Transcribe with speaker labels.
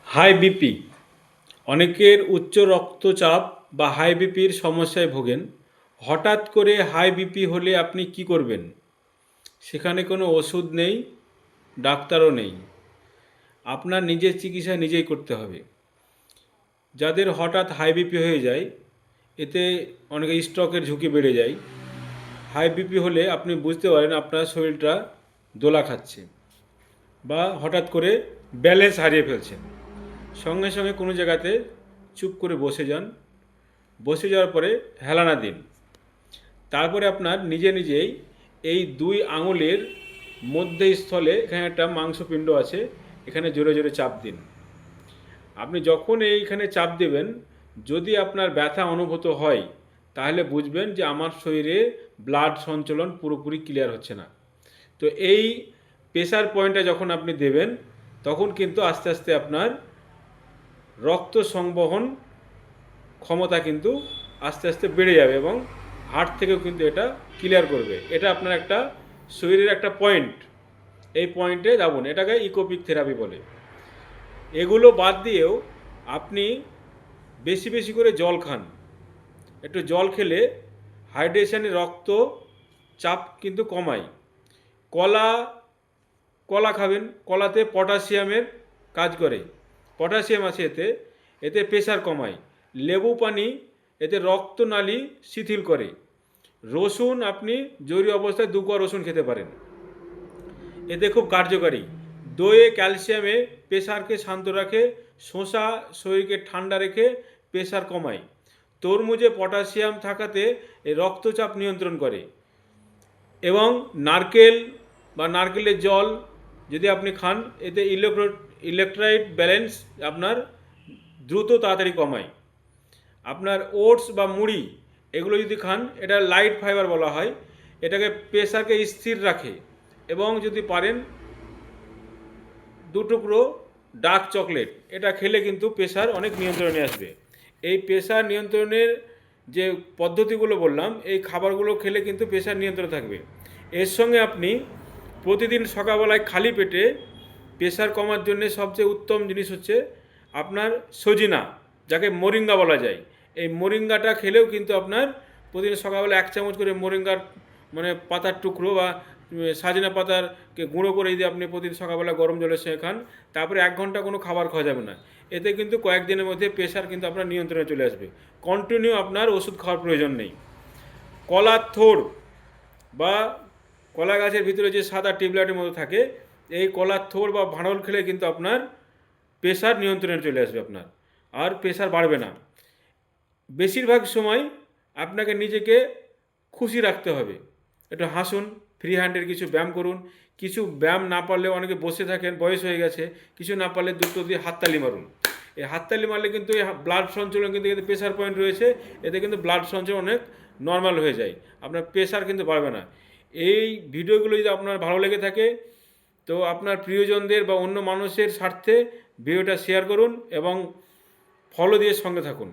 Speaker 1: High BP, অনেকের উচ্চ রক্তচাপ বা হাই বিপির সমস্যায় ভোগেন। হঠাৎ করে হাই বিপি হলে আপনি কি করবেন? সেখানে কোনো ওষুধ নেই, ডাক্তারও নেই। আপনার নিজের চিকিৎসা নিজেই করতে হবে। যাদের হঠাৎ হাই বিপি হয়ে যায়, এতে অনেকে স্ট্রোকের ঝুঁকি বেড়ে যায়। হাই বিপি হলে আপনি বুঝতে পারেন আপনার শরীরটা দোলা খাচ্ছে বা হঠাৎ করে ব্যালেন্স হারিয়ে ফেলছেন। সঙ্গে সঙ্গে কোনো জায়গাতে চুপ করে বসে যান। বসে যাওয়ার পরে হেলানা দিন। তারপরে আপনার নিজে নিজেই এই দুই আঙুলের মধ্যস্থলে এখানে একটা মাংসপিণ্ড আছে, এখানে জোরে জোরে চাপ দিন। আপনি যখন এইখানে চাপ দেবেন, যদি আপনার ব্যথা অনুভূত হয় তাহলে বুঝবেন যে আমার শরীরে ব্লাড সঞ্চালন পুরোপুরি ক্লিয়ার হচ্ছে না। তো এই প্রেসার পয়েন্টটা যখন আপনি দেবেন, তখন কিন্তু আস্তে আস্তে আপনার রক্ত সংবহন ক্ষমতা কিন্তু আস্তে আস্তে বেড়ে যাবে এবং হার্ট থেকেও কিন্তু এটা ক্লিয়ার করবে। এটা আপনার একটা শরীরের একটা পয়েন্ট। এই পয়েন্টে যাবেন, এটাকে ইকোপিক থেরাপি বলে। এগুলো বাদ দিয়েও আপনি বেশি বেশি করে জল খান। একটু জল খেলে হাইড্রেশনে রক্ত চাপ কিন্তু কমায়। কলা কলা খাবেন, কলাতে পটাশিয়ামের কাজ করে, পটাশিয়াম আছে এতে, এতে প্রেশার কমায়। লেবু পানি এতে রক্তনালী শিথিল করে। রসুন আপনি জরুরি অবস্থায় 2 কোয়া রসুন খেতে পারেন, এতে খুব কার্যকারী। দইয়ে ক্যালসিয়ামে প্রেশারকে শান্ত রাখে। শসা শরীরকে ঠান্ডা রেখে প্রেশার কমায়। তরমুজে পটাশিয়াম থাকাতে রক্তচাপ নিয়ন্ত্রণ করে। এবং নারকেল বা নারকেলের জল যদি আপনি খান, এতে ইলেকট্রোলাইট ব্যালেন্স আপনার দ্রুত তাড়াতাড়ি কমায়। আপনার ওটস বা মুড়ি এগুলো যদি খান, এটা লাইট ফাইবার বলা হয়, এটাকে প্রেশারকে স্থির রাখে। এবং যদি পারেন 2 টুকরো ডার্ক চকলেট, এটা খেলে কিন্তু প্রেশার অনেক নিয়ন্ত্রণে আসবে। এই প্রেশার নিয়ন্ত্রণের যে পদ্ধতিগুলো বললাম, এই খাবারগুলো খেলে কিন্তু প্রেশার নিয়ন্ত্রণে থাকবে। এর সঙ্গে আপনি প্রতিদিন সকালবেলায় খালি পেটে প্রেশার কমার জন্য সবচেয়ে উত্তম জিনিস হচ্ছে আপনার সজিনা, যাকে মোরিঙ্গা বলা যায়। এই মোরিঙ্গাটা খেলেও কিন্তু আপনার প্রতিদিন সকালবেলা 1 চামচ করে মোরিঙ্গার মানে পাতার টুকরো বা সাজনা পাতারকে গুঁড়ো করে যদি আপনি প্রতিদিন সকালবেলা গরম জলের সঙ্গে খান, তারপরে 1 ঘন্টা কোনো খাবার খাওয়া যাবে না। এতে কিন্তু কয়েকদিনের মধ্যে প্রেশার কিন্তু আপনার নিয়ন্ত্রণে চলে আসবে। কন্টিনিউ আপনার ওষুধ খাওয়ার প্রয়োজন নেই। কলার থোড় বা কলা গাছের ভিতরে যে সাদা টিউবলাইটের মতো থাকে, এই কলার থোড় বা ভাঁড়ল খেলে কিন্তু আপনার প্রেশার নিয়ন্ত্রণে চলে আসবে আপনার, আর প্রেশার বাড়বে না। বেশিরভাগ সময় আপনাকে নিজেকে খুশি রাখতে হবে। একটু হাসুন, ফ্রি হ্যান্ডের কিছু ব্যায়াম করুন। কিছু ব্যায়াম না পারলে, অনেকে বসে থাকেন, বয়স হয়ে গেছে, কিছু না পারলে দুটো দিয়ে হাততালি মারুন। এই হাততালি মারলে কিন্তু এই ব্লাড সঞ্চালন কিন্তু এতে প্রেশার পয়েন্ট রয়েছে, এতে কিন্তু ব্লাড সঞ্চালন অনেক নর্মাল হয়ে যায়, আপনার প্রেশার কিন্তু বাড়বে না। এই ভিডিওগুলো যদি আপনার ভালো লেগে থাকে, তো আপনার প্রিয়জনদের বা অন্য মানুষের স্বার্থে ভিডিওটা শেয়ার করুন এবং ফলো দিয়ে সঙ্গে থাকুন।